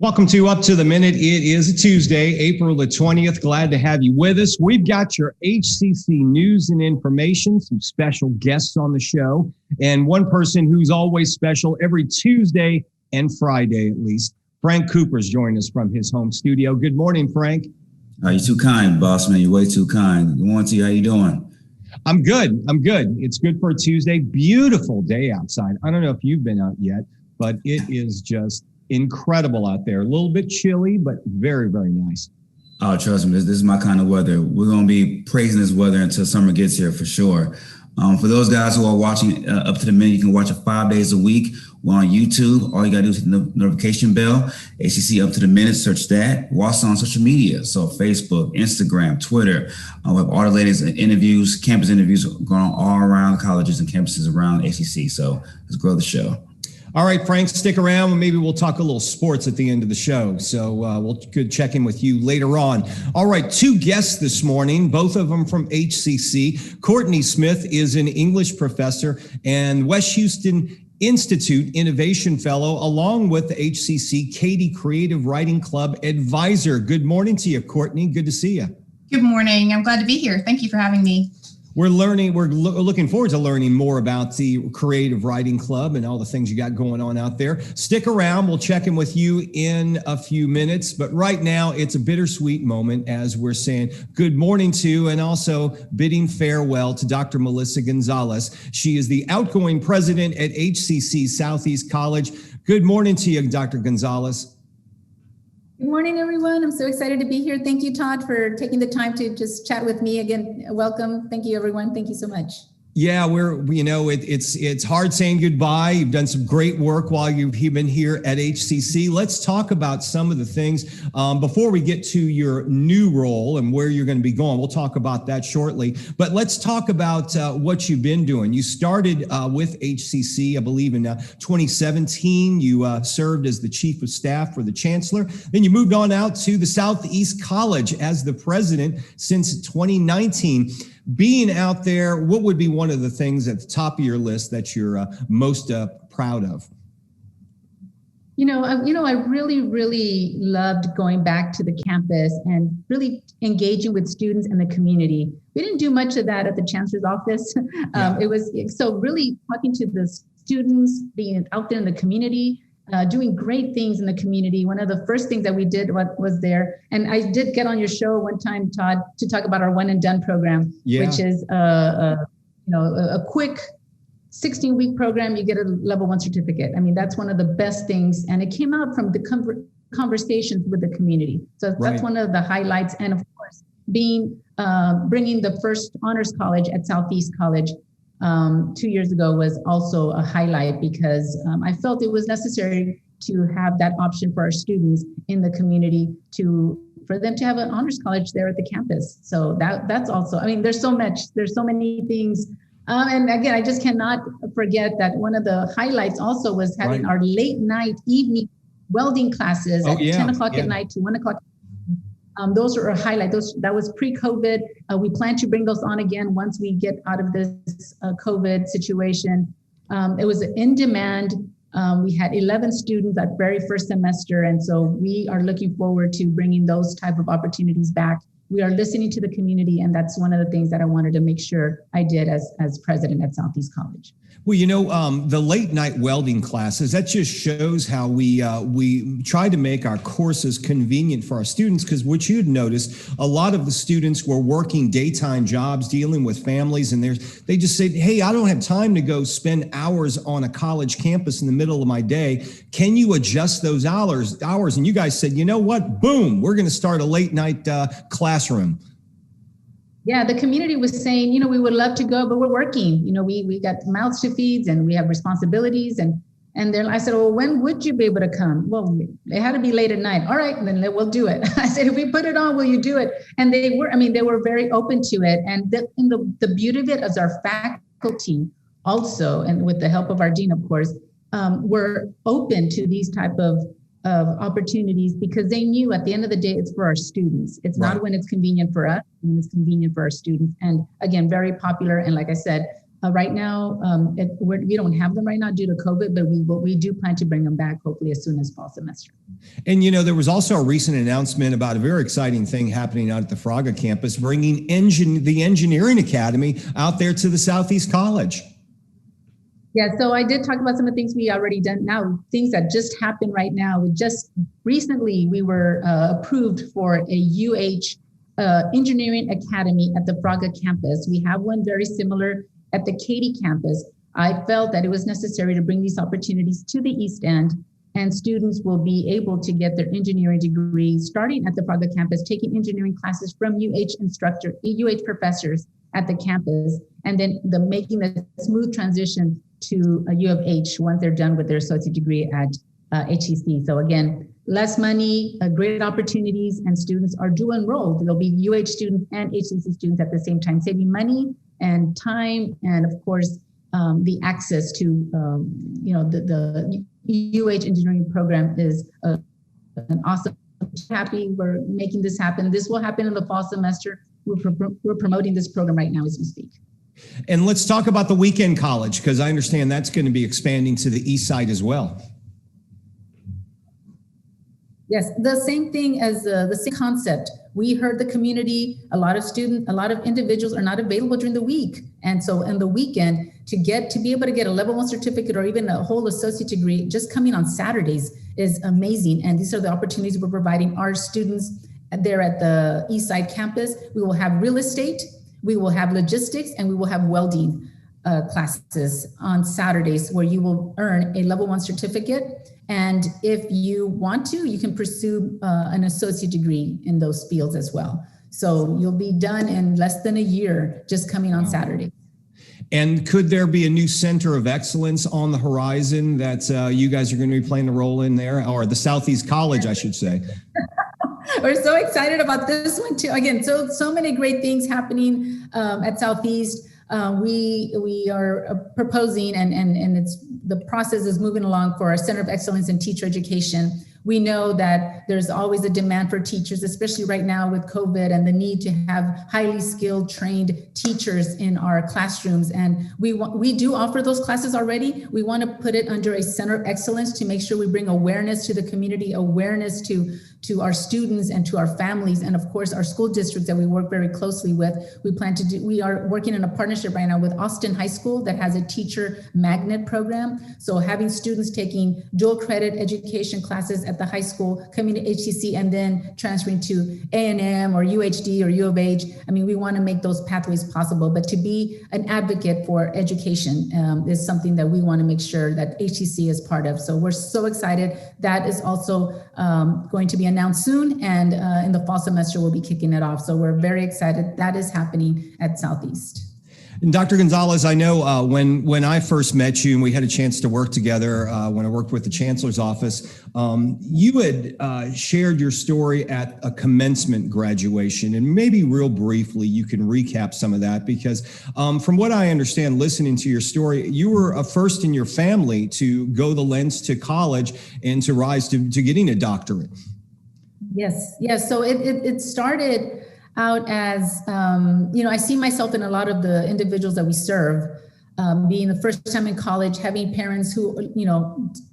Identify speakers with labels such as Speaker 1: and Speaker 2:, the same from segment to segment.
Speaker 1: Welcome to Up to the Minute. It is a Tuesday, April the 20th. Glad to have you with us. We've got your HCC news and information, some special guests on the show, and one person who's always special every Tuesday and Friday at least. Frank Cooper's joined us from his home studio. Good morning, Frank.
Speaker 2: You're too kind, boss man. You're way too kind. Good morning to you. How you doing?
Speaker 1: I'm good. It's good for a Tuesday. Beautiful day outside. I don't know if you've been out yet, but it is just incredible out there. A little bit chilly, but very, very nice.
Speaker 2: Oh, trust me, this is my kind of weather. We're going to be praising this weather until summer gets here for sure. For those guys who are watching Up to the Minute, you can watch it 5 days a week. We're on YouTube. All you got to do is hit the notification bell. HCC Up to the Minute, search that. We're also on social media. So Facebook, Instagram, Twitter. We have all the latest interviews, campus interviews going on all around colleges and campuses around HCC. So let's grow the show.
Speaker 1: All right, Frank, stick around and maybe we'll talk a little sports at the end of the show. So we'll could check in with you later on. All right, two guests this morning, both of them from HCC. Courtney Smith is an English professor and West Houston Institute Innovation Fellow, along with the HCC Katy Creative Writing Club advisor. Good morning to you, Courtney. Good to see you.
Speaker 3: Good morning. I'm glad to be here. Thank you for having me.
Speaker 1: We're looking forward to learning more about the Creative Writing Club and all the things you got going on out there. Stick around. We'll check in with you in a few minutes. But right now, it's a bittersweet moment as we're saying good morning to and also bidding farewell to Dr. Melissa Gonzalez. She is the outgoing president at HCC Southeast College. Good morning to you, Dr. Gonzalez.
Speaker 4: Good morning, everyone. I'm so excited to be here. Thank you, Todd, for taking the time to just chat with me again. Welcome. Thank you, everyone. Thank you so much.
Speaker 1: Yeah, it's hard saying goodbye. You've done some great work while you've been here at HCC. Let's talk about some of the things before we get to your new role and where you're going to be going. We'll talk about that shortly. But let's talk about what you've been doing. You started with HCC, I believe, in 2017. You served as the chief of staff for the chancellor. Then you moved on out to the Southeast College as the president since 2019. Being out there, what would be one of the things at the top of your list that you're most proud of?
Speaker 4: I really loved going back to the campus and really engaging with students and the community. We didn't do much of that at the chancellor's office. It was so really talking to the students, being out there in the community, doing great things in the community. One of the first things that we did was there, and I did get on your show one time, Todd, to talk about our One and Done program, which is a quick 16-week program. You get a level 1 certificate. I mean, that's one of the best things, and it came out from the conversations with the community. So that's one of the highlights, and of course, bringing the first honors college at Southeast College 2 years ago was also a highlight because I felt it was necessary to have that option for our students in the community for them to have an honors college there at the campus. So that's also, I mean, there's so many things. And again, I just cannot forget that one of the highlights also was having our late night evening welding classes at 10 o'clock at night to 1 o'clock. Those are a highlight. That was pre-COVID. We plan to bring those on again once we get out of this COVID situation. It was in demand. We had 11 students that very first semester. And so we are looking forward to bringing those type of opportunities back. We are listening to the community, and that's one of the things that I wanted to make sure I did as president at Southeast College.
Speaker 1: Well, the late night welding classes, that just shows how we try to make our courses convenient for our students, because what you'd notice, a lot of the students were working daytime jobs, dealing with families, and they just said, hey, I don't have time to go spend hours on a college campus in the middle of my day. Can you adjust those hours? And you guys said, you know what? Boom, we're going to start a late night classroom.
Speaker 4: Yeah, the community was saying, we would love to go, but we're working. We got mouths to feed and we have responsibilities. And then I said, well, when would you be able to come? Well, it had to be late at night. All right, then we'll do it. I said, if we put it on, will you do it? And they were very open to it. And the beauty of it is our faculty also, and with the help of our dean, of course, were open to these type of opportunities, because they knew at the end of the day, it's for our students. It's not when it's convenient for us, when it's convenient for our students. And again, very popular. And like I said, Right now, we don't have them right now due to COVID, but we do plan to bring them back hopefully as soon as fall semester.
Speaker 1: And, there was also a recent announcement about a very exciting thing happening out at the Fraga campus, bringing the Engineering Academy out there to the Southeast College.
Speaker 4: Yeah, so I did talk about some of the things we already done now, things that just happened right now. Just recently, we were approved for a Engineering Academy at the Fraga campus. We have one very similar at the Katy campus. I felt that it was necessary to bring these opportunities to the East End, and students will be able to get their engineering degree starting at the Fraga campus, taking engineering classes from UH professors at the campus, and then making the smooth transition to a U of H once they're done with their associate degree at HCC. So again, less money, great opportunities, and students are dual enrolled. There'll be UH students and HCC students at the same time, saving money and time, and of course, the access to, the UH engineering program is an awesome. Happy we're making this happen. This will happen in the fall semester. We're promoting this program right now as we speak.
Speaker 1: And let's talk about the weekend college, because I understand that's going to be expanding to the east side as well.
Speaker 4: Yes, the same thing as the same concept. We heard the community, a lot of individuals are not available during the week. And so in the weekend, to be able to get a level 1 certificate or even a whole associate degree, just coming on Saturdays is amazing. And these are the opportunities we're providing our students there at the East Side campus. We will have real estate, we will have logistics, and we will have welding classes on Saturdays where you will earn a level 1 certificate. And if you want to, you can pursue an associate degree in those fields as well. So you'll be done in less than a year just coming on Saturday.
Speaker 1: And could there be a new center of excellence on the horizon that you guys are going to be playing a role in there, or the Southeast College, I should say?
Speaker 4: We're so excited about this one too. Again, so many great things happening at Southeast. We are proposing, and the process is moving along for our Center of Excellence in Teacher Education. We know that there's always a demand for teachers, especially right now with COVID and the need to have highly skilled, trained teachers in our classrooms. And we do offer those classes already. We want to put it under a Center of Excellence to make sure we bring awareness to the community, awareness to our students and to our families, and of course our school districts that we work very closely with. We are working in a partnership right now with Austin High School that has a teacher magnet program. So having students taking dual credit education classes at the high school, coming to HCC, and then transferring to A&M or UHD or U of H. I mean, we want to make those pathways possible, but to be an advocate for education is something that we want to make sure that HCC is part of. So we're so excited. That is also going to be announced soon, and in the fall semester we'll be kicking it off. So we're very excited. That is happening at Southeast.
Speaker 1: And Dr. Gonzalez, I know when I first met you and we had a chance to work together when I worked with the Chancellor's office, you had shared your story at a commencement graduation, and maybe real briefly you can recap some of that, because from what I understand, listening to your story, you were a first in your family to go the lengths to college and to rise to getting a doctorate.
Speaker 4: Yes. So it started out as, I see myself in a lot of the individuals that we serve, being the first time in college, having parents who,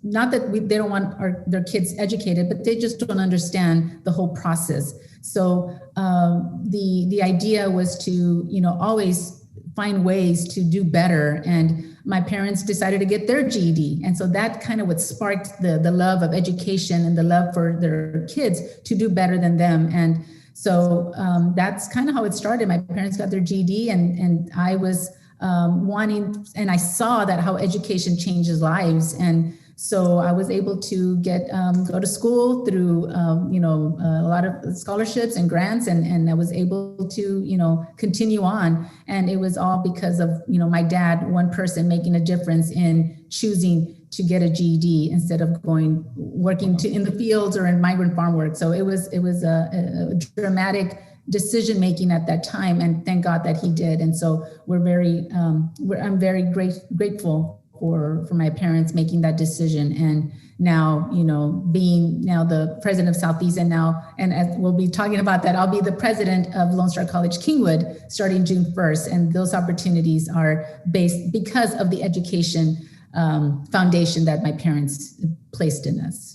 Speaker 4: not that they don't want their kids educated, but they just don't understand the whole process. So the idea was to, always find ways to do better. And my parents decided to get their GED. And so that kind of what sparked the love of education and the love for their kids to do better than them. And so that's kind of how it started. My parents got their GED, and I was wanting, and I saw that how education changes lives. And so I was able to go to school through, a lot of scholarships and grants, and I was able to, continue on. And it was all because of, my dad, one person making a difference in choosing to get a GED instead of working in the fields or in migrant farm work. So it was a dramatic decision making at that time, and thank God that he did. And so I'm very grateful for my parents making that decision. And now, being now the president of Southeast, and as we'll be talking about that, I'll be the president of Lone Star College Kingwood starting June 1st. And those opportunities are based because of the education foundation that my parents placed in us.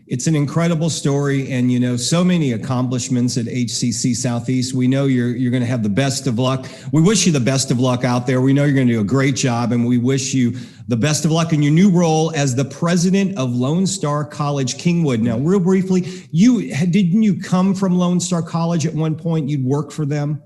Speaker 1: It's an incredible story, and so many accomplishments at HCC Southeast. We know you're going to have the best of luck. We wish you the best of luck out there. We know you're going to do a great job, and we wish you the best of luck in your new role as the president of Lone Star College Kingwood. Now, real briefly, didn't you come from Lone Star College at one point? You'd work for them?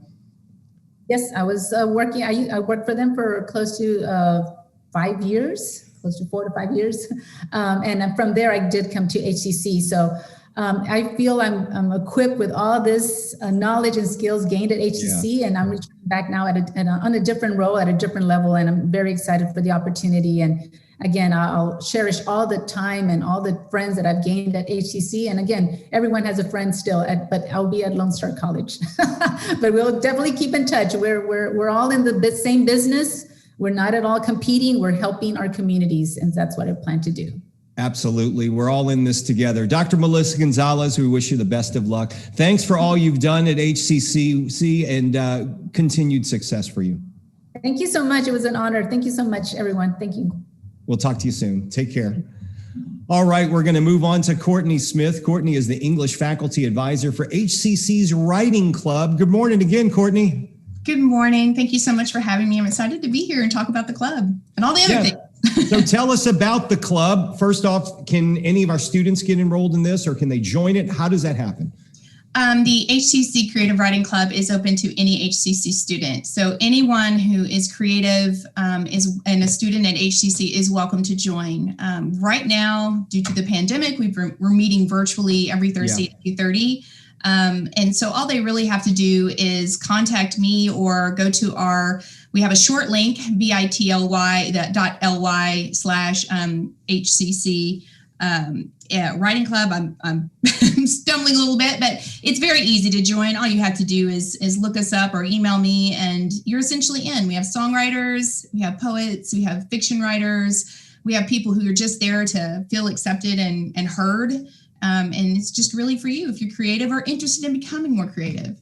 Speaker 4: Yes, I was working. I worked for them for close to 5 years. Close to 4 to 5 years. And from there, I did come to HCC. So I feel I'm equipped with all this knowledge and skills gained at HCC, and I'm returning back now on a different role, at a different level. And I'm very excited for the opportunity. And again, I'll cherish all the time and all the friends that I've gained at HCC. And again, everyone has a friend still, but I'll be at Lone Star College. But we'll definitely keep in touch. We're all in the same business. We're not at all competing. We're helping our communities, and that's what I plan to do.
Speaker 1: Absolutely. We're all in this together. Dr. Melissa Gonzalez, we wish you the best of luck. Thanks for all you've done at HCCC, and continued success for you.
Speaker 4: Thank you so much. It was an honor. Thank you so much, everyone. Thank you.
Speaker 1: We'll talk to you soon. Take care. All right, we're going to move on to Courtney Smith. Courtney is the English faculty advisor for HCC's Writing Club. Good morning again, Courtney.
Speaker 3: Good morning. Thank you so much for having me. I'm excited to be here and talk about the club and all the other things.
Speaker 1: So tell us about the club. First off, can any of our students get enrolled in this, or can they join it? How does that happen?
Speaker 3: The HCC Creative Writing Club is open to any HCC student. So anyone who is creative and a student at HCC is welcome to join. Right now, due to the pandemic, we're meeting virtually every Thursday at 2:30. And so all they really have to do is contact me or go to we have a short link, bit.ly/HCC Writing Club. I'm stumbling a little bit, but it's very easy to join. All you have to do is look us up or email me, and you're essentially in. We have songwriters, we have poets, we have fiction writers, we have people who are just there to feel accepted and heard. And it's just really for you if you're creative or interested in becoming more creative.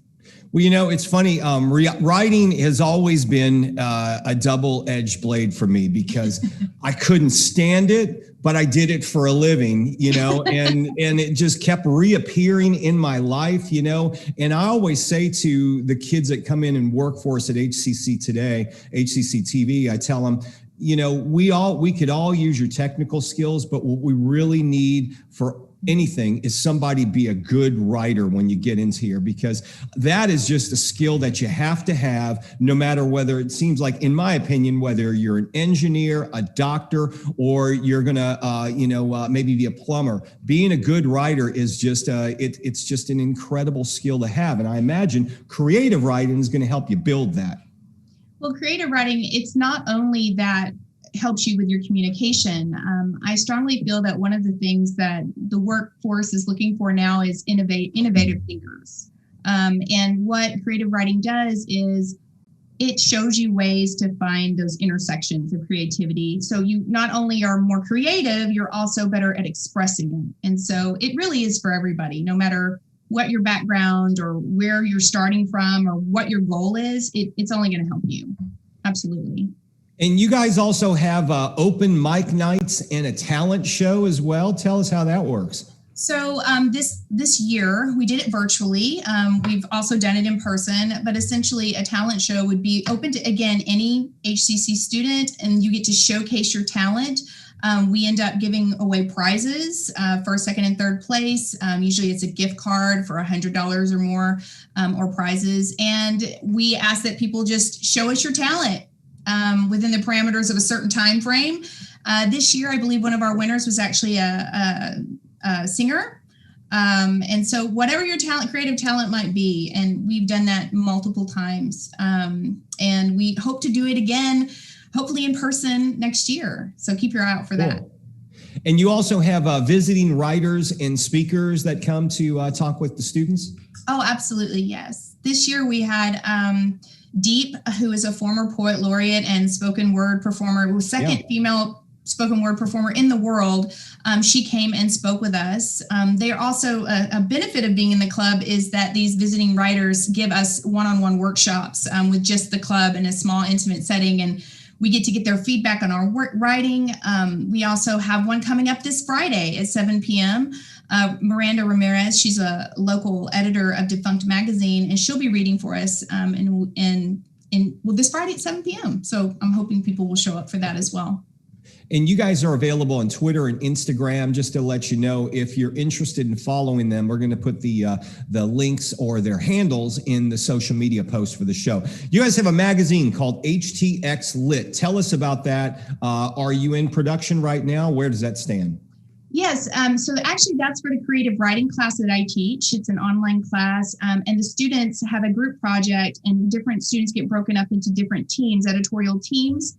Speaker 1: Well, it's funny. Writing has always been a double-edged blade for me, because I couldn't stand it, but I did it for a living, and it just kept reappearing in my life, And I always say to the kids that come in and work for us at HCC today, HCCTV, I tell them, we could all use your technical skills, but what we really need for anything is somebody be a good writer when you get into here, because that is just a skill that you have to have, no matter whether it seems like, in my opinion, whether you're an engineer, a doctor, or you're gonna maybe be a plumber. Being a good writer is just it's just an incredible skill to have, and I imagine creative writing is going to help you build that.
Speaker 3: Well, creative writing, it's not only that helps you with your communication. I strongly feel that one of the things that the workforce is looking for now is innovative thinkers. And what creative writing does is it shows you ways to find those intersections of creativity. So you not only are more creative, you're also better at expressing it. And so it really is for everybody, no matter what your background or where you're starting from or what your goal is, it's only going to help you. Absolutely.
Speaker 1: And you guys also have open mic nights and a talent show as well. Tell us how that works.
Speaker 3: So this year we did it virtually. We've also done it in person, but essentially a talent show would be open to, again, any HCC student, and you get to showcase your talent. We end up giving away prizes, first, second, and third place. Usually it's a gift card for $100 or more, or prizes. And we ask that people just show us your talent within the parameters of a certain time frame. This year, I believe one of our winners was actually a singer. And so whatever your creative talent might be, and we've done that multiple times. And we hope to do it again, hopefully in person next year. So keep your eye out for that.
Speaker 1: And you also have visiting writers and speakers that come to talk with the students?
Speaker 3: Oh, absolutely. Yes. This year we had Deep, who is a former poet laureate and spoken word performer, was second female spoken word performer in the world. She came and spoke with us. They are also a benefit of being in the club is that these visiting writers give us one-on-one workshops with just the club in a small, intimate setting, and we get to get their feedback on our writing. We also have one coming up this Friday at 7 p.m. Miranda Ramirez, she's a local editor of Defunct Magazine, and she'll be reading for us this Friday at 7 p.m. So I'm hoping people will show up for that as well.
Speaker 1: And you guys are available on Twitter and Instagram. Just to let you know, if you're interested in following them, we're going to put the links or their handles in the social media post for the show. You guys have a magazine called HTX Lit. Tell us about that. Are you in production right now? Where does that stand?
Speaker 3: Yes. So actually that's for the creative writing class that I teach. It's an online class, and the students have a group project, and different students get broken up into different teams, editorial teams,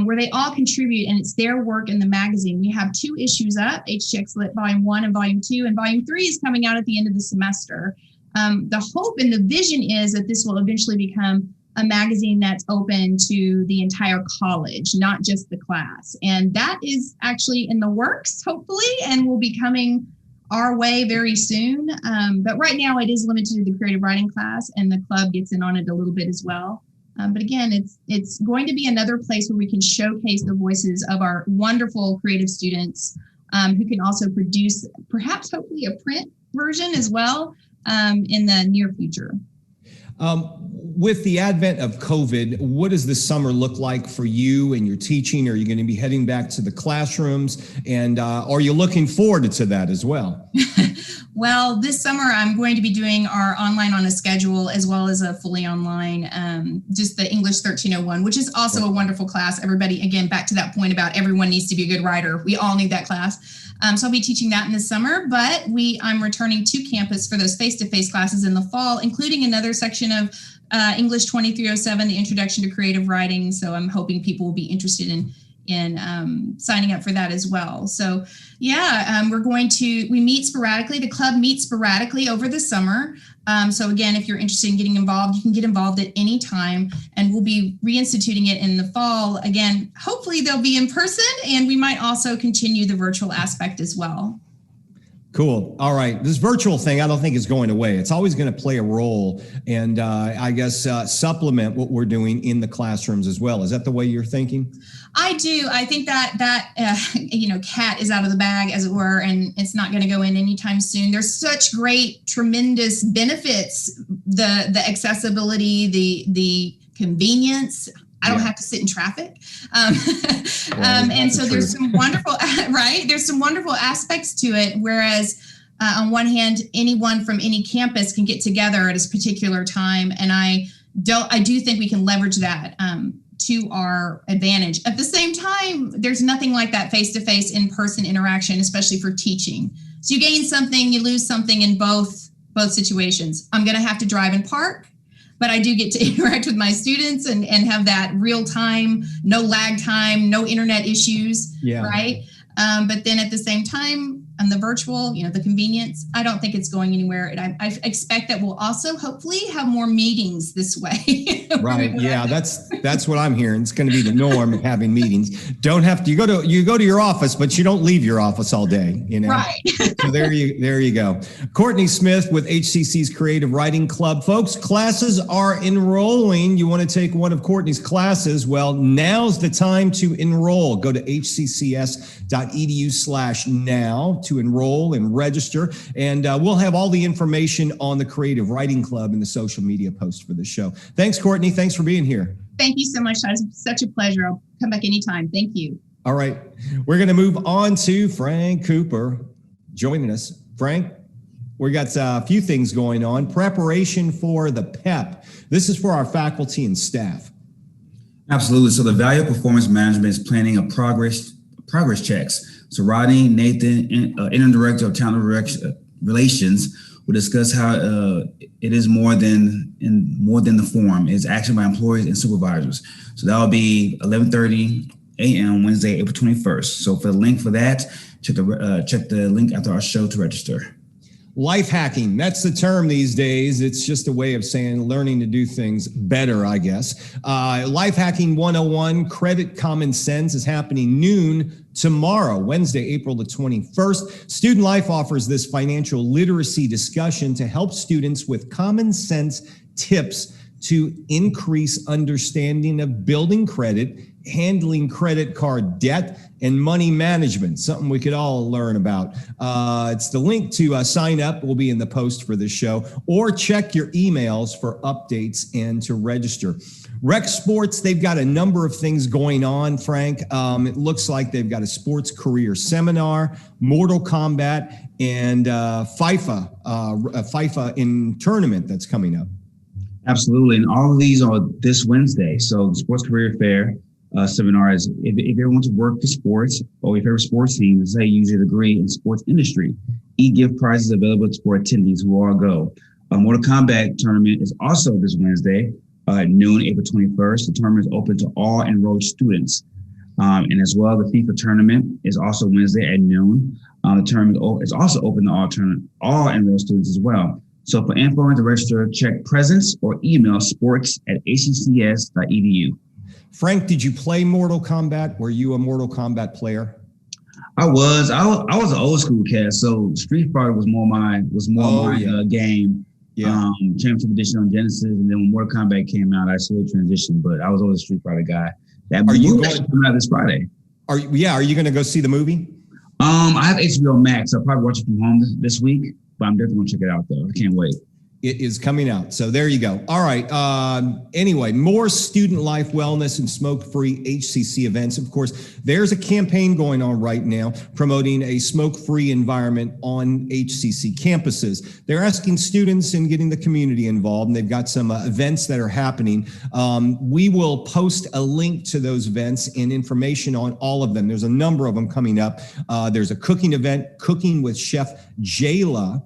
Speaker 3: where they all contribute, and it's their work in the magazine. We have 2 issues up, HTX Lit Volume 1 and Volume 2, and Volume 3 is coming out at the end of the semester. The hope and the vision is that this will eventually become a magazine that's open to the entire college, not just the class. And that is actually in the works, hopefully, and will be coming our way very soon. But right now it is limited to the creative writing class, and the club gets in on it a little bit as well. But again, it's going to be another place where we can showcase the voices of our wonderful creative students, who can also produce perhaps hopefully a print version as well in the near future.
Speaker 1: With the advent of COVID, what does this summer look like for you and your teaching? Are you going to be heading back to the classrooms? And are you looking forward to that as well?
Speaker 3: Well, this summer I'm going to be doing our online on a schedule as well as a fully online, just the English 1301, which is also a wonderful class. Everybody, again, back to that point about everyone needs to be a good writer. We all need that class. So I'll be teaching that in the summer, but I'm returning to campus for those face-to-face classes in the fall, including another section of English 2307, the Introduction to Creative Writing. So I'm hoping people will be interested in signing up for that as well. So we meet sporadically. The club meets sporadically over the summer. So again, if you're interested in getting involved, you can get involved at any time, and we'll be reinstituting it in the fall. Again, hopefully they'll be in person, and we might also continue the virtual aspect as well.
Speaker 1: Cool. All right. This virtual thing, I don't think is going away. It's always going to play a role, and I guess supplement what we're doing in the classrooms as well. Is that the way you're thinking?
Speaker 3: I do. I think that cat is out of the bag, as it were, and it's not going to go in anytime soon. There's such great, tremendous benefits, the accessibility, the convenience. I don't have to sit in traffic. And so there's some wonderful, right? There's some wonderful aspects to it. Whereas on one hand, anyone from any campus can get together at a particular time. And I do think we can leverage that to our advantage. At the same time, there's nothing like that face-to-face, in-person interaction, especially for teaching. So you gain something, you lose something in both situations. I'm going to have to drive and park, but I do get to interact with my students and have that real time, no lag time, no internet issues, right? But then at the same time, on the virtual, the convenience, I don't think it's going anywhere. And I expect that we'll also hopefully have more meetings this way.
Speaker 1: Right. Yeah, that's what I'm hearing. It's going to be the norm of having meetings. Don't have to, you go to your office, but you don't leave your office all day, Right. So there you go. Courtney Smith with HCC's Creative Writing Club. Folks, classes are enrolling. You want to take one of Courtney's classes? Well, now's the time to enroll. Go to hccs.edu/now to enroll and register. And we'll have all the information on the Creative Writing Club in the social media post for the show. Thanks, Courtney. Thanks for being here.
Speaker 3: Thank you so much. That was such a pleasure. I'll come back anytime. Thank you.
Speaker 1: All right. We're going to move on to Frank Cooper joining us. Frank, we got a few things going on. Preparation for the PEP. This is for our faculty and staff.
Speaker 2: Absolutely. So the Value of Performance Management is planning a progress checks. So Rodney, Nathan, Interim Director of Talent Relations, will discuss how it is more than the form. It's action by employees and supervisors. So that will be 11:30 a.m. Wednesday, April 21st. So for the link for that, check the link after our show to register.
Speaker 1: Life hacking, that's the term these days. It's just a way of saying learning to do things better, I guess. Life hacking 101, credit common sense, is happening noon tomorrow, Wednesday, April the 21st. Student Life offers this financial literacy discussion to help students with common sense tips to increase understanding of building credit, handling credit card debt, and money management, something we could all learn about. It's the link to sign up will be in the post for this show, or check your emails for updates and to register. Rec Sports, they've got a number of things going on, Frank. It looks like they've got a sports career seminar, Mortal Kombat, and FIFA in tournament that's coming up.
Speaker 2: Absolutely. And all of these are this Wednesday. So the Sports Career Fair seminar is if you want to work for sports or your favorite sports team, let's say you use a degree in sports industry, e-gift prizes available for attendees who all go. Mortal Kombat tournament is also this Wednesday at noon, April 21st. The tournament is open to all enrolled students. And as well, the FIFA tournament is also Wednesday at noon. The tournament is also open to all enrolled students as well. So for info and to register, check presence or email sports@hccs.edu.
Speaker 1: Frank, did you play Mortal Kombat? Were you a Mortal Kombat player?
Speaker 2: I was an old school cat, so Street Fighter was more my game. Yeah. Championship edition on Genesis, and then when Mortal Kombat came out, I slowly transitioned. But I was always a Street Fighter guy. Are you going coming out this Friday? Are you going to go see the movie? I have HBO Max. I'll probably watch it from home this week. But I'm definitely going to check it out, though. I can't wait.
Speaker 1: It is coming out. So there you go. All right. Anyway, more student life, wellness, and smoke-free HCC events. Of course, there's a campaign going on right now promoting a smoke-free environment on HCC campuses. They're asking students and getting the community involved, and they've got some events that are happening. We will post a link to those events and information on all of them. There's a number of them coming up. There's a cooking event, Cooking with Chef Jayla.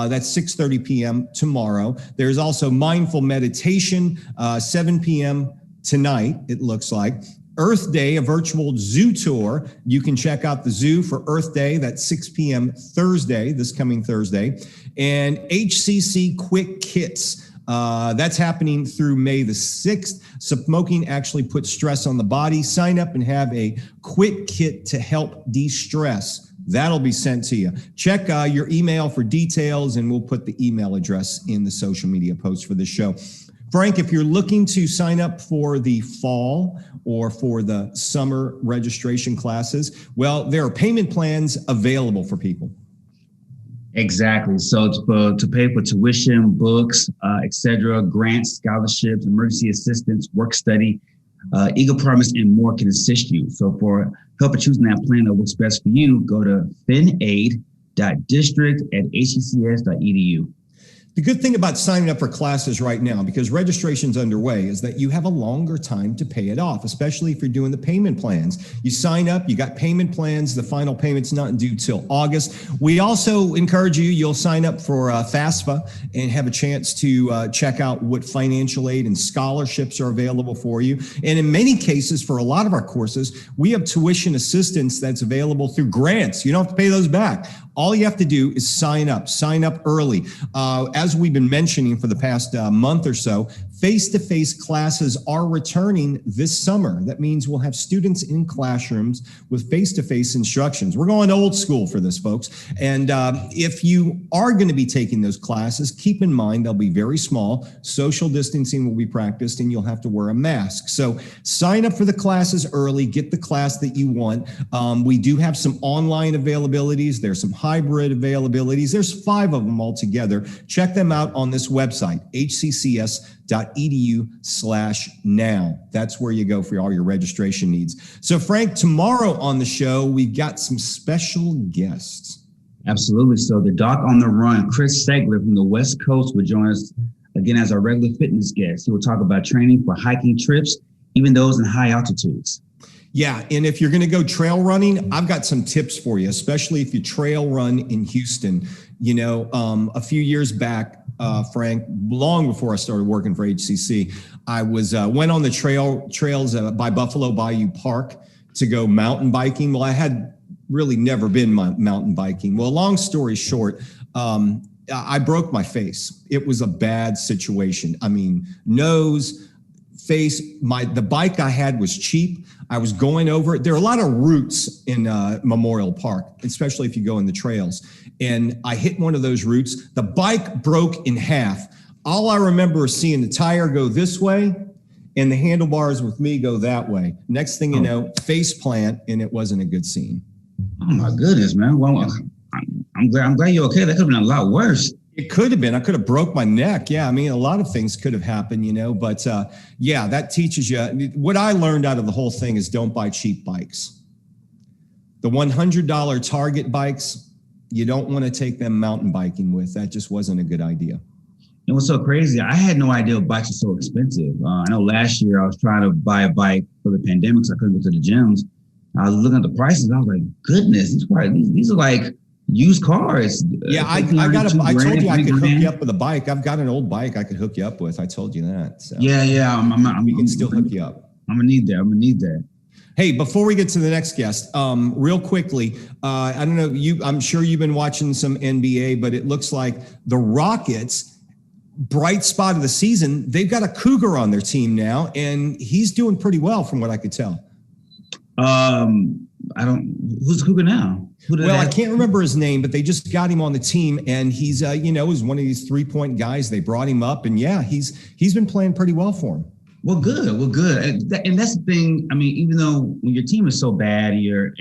Speaker 1: That's 6:30 p.m. tomorrow. There's also mindful meditation, 7 p.m. tonight, it looks like. Earth Day, a virtual zoo tour. You can check out the zoo for Earth Day. That's 6 p.m. Thursday, this coming Thursday. And HCC Quick Kits. That's happening through May the 6th. Smoking actually puts stress on the body. Sign up and have a quick kit to help de-stress. That'll be sent to you. Check your email for details, and we'll put the email address in the social media post for this show. Frank, if you're looking to sign up for the fall or for the summer registration classes, well, there are payment plans available for people.
Speaker 2: Exactly. So to pay for tuition, books, etc., grants, scholarships, emergency assistance, work study, Eagle Promise, and more can assist you. So for help in choosing that plan that works best for you, go to finaid.district@hccs.edu.
Speaker 1: The good thing about signing up for classes right now, because registration's underway, is that you have a longer time to pay it off, especially if you're doing the payment plans. You sign up, you got payment plans, the final payment's not due till August. We also encourage you'll sign up for FAFSA and have a chance to check out what financial aid and scholarships are available for you. And in many cases, for a lot of our courses, we have tuition assistance that's available through grants. You don't have to pay those back. All you have to do is sign up early. As we've been mentioning for the past month or so, face-to-face classes are returning this summer. That means we'll have students in classrooms with face-to-face instructions. We're going old school for this, folks. And if you are going to be taking those classes, keep in mind they'll be very small. Social distancing will be practiced, and you'll have to wear a mask. So sign up for the classes early. Get the class that you want. We do have some online availabilities. There's some hybrid availabilities. There's 5 of them altogether. Check them out on this website, hccs.edu/now. That's where you go for all your registration needs. So Frank, tomorrow on the show, we've got some special guests.
Speaker 2: Absolutely. So the doc on the run, Chris Segler from the West Coast, will join us again as our regular fitness guest. He will talk about training for hiking trips, even those in high altitudes.
Speaker 1: Yeah, and if you're going to go trail running, I've got some tips for you, especially if you trail run in Houston. You know, a few years back, Frank, long before I started working for HCC, I went on the trails by Buffalo Bayou Park to go mountain biking. Well, I had really never been mountain biking. Well, long story short, I broke my face. It was a bad situation. I mean, nose, face, the bike I had was cheap. I was going over it. There are a lot of roots in Memorial Park, especially if you go in the trails. And I hit one of those roots. The bike broke in half. All I remember is seeing the tire go this way and the handlebars with me go that way. Next thing you know, face plant, and it wasn't a good scene.
Speaker 2: Oh my goodness, man. Well, I'm glad you're okay. That could have been a lot worse.
Speaker 1: It could have been. I could have broke my neck. Yeah, I mean, a lot of things could have happened, you know. But yeah, that teaches you. What I learned out of the whole thing is don't buy cheap bikes. The $100 Target bikes, you don't want to take them mountain biking with. That just wasn't a good idea.
Speaker 2: It was so crazy. I had no idea bikes are so expensive. I know last year I was trying to buy a bike for the pandemic, so I couldn't go to the gyms. I was looking at the prices. I was like, goodness, these are like used cars.
Speaker 1: Yeah, I told you I could hook you up with a bike. I've got an old bike I could hook you up with. I told you that. So.
Speaker 2: Yeah.
Speaker 1: We can still hook you up.
Speaker 2: I'm gonna need that.
Speaker 1: Hey, before we get to the next guest, real quickly, I don't know, I'm sure you've been watching some NBA, but it looks like the Rockets, bright spot of the season, they've got a Cougar on their team now, and he's doing pretty well from what I could tell.
Speaker 2: Who's the Cougar now?
Speaker 1: I can't remember his name, but they just got him on the team, and he's, is one of these 3-point guys. They brought him up, and yeah, he's been playing pretty well for him.
Speaker 2: Well, good. And that's the thing. I mean, even though when your team is so bad and you're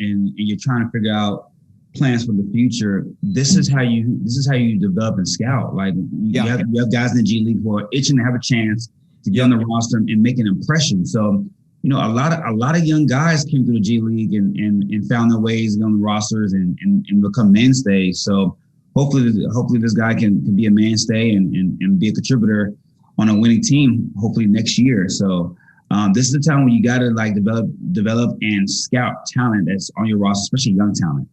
Speaker 2: trying to figure out plans for the future, this is how you develop and scout. Like you have guys in the G League who are itching to have a chance to get on the roster and make an impression. So, a lot of young guys came through the G League and found their ways on the rosters and become mainstays. So hopefully this guy can be a mainstay and be a contributor on a winning team, hopefully next year. So this is the time when you got to like develop and scout talent that's on your roster, especially young talent.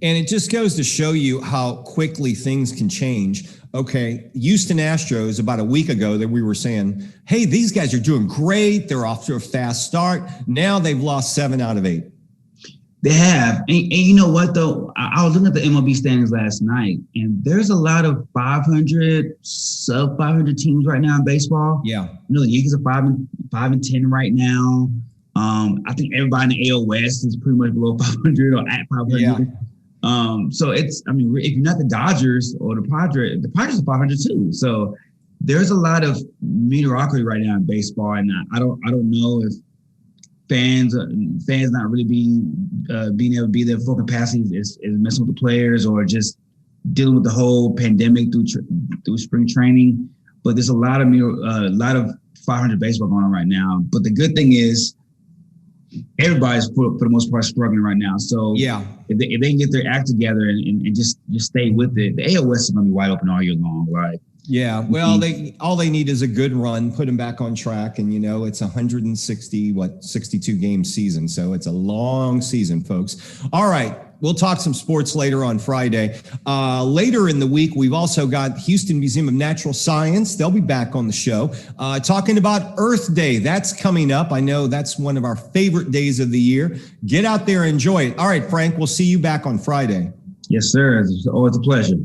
Speaker 1: And it just goes to show you how quickly things can change. Okay, Houston Astros, about a week ago that we were saying, hey, these guys are doing great. They're off to a fast start. Now they've lost 7 out of 8.
Speaker 2: They have. And you know what, though? I was looking at the MLB standings last night, and there's a lot of 500, sub 500 teams right now in baseball.
Speaker 1: Yeah.
Speaker 2: The Yankees are 5-10 right now. I think everybody in the AL West is pretty much below 500 or at 500.
Speaker 1: Yeah.
Speaker 2: So if you're not the Dodgers or the Padres are 500 too. So there's a lot of mediocrity right now in baseball, and I don't know if fans not really being able to be there full capacity is messing with the players or just dealing with the whole pandemic through spring training. But there's a lot of 500 baseball going on right now. But the good thing is, everybody's for the most part struggling right now. So yeah, if they can get their act together and just stay with it, the AL West is going to be wide open all year long. Like
Speaker 1: yeah, well, all they need is a good run, put them back on track, and it's 62 game season, so it's a long season, folks. All right. We'll talk some sports later on Friday. Later in the week, we've also got Houston Museum of Natural Science. They'll be back on the show talking about Earth Day. That's coming up. I know that's one of our favorite days of the year. Get out there and enjoy it. All right, Frank, we'll see you back on Friday.
Speaker 2: Yes, sir. It's always a pleasure.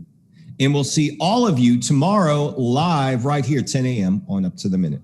Speaker 1: And we'll see all of you tomorrow live right here, 10 a.m. on Up to the Minute.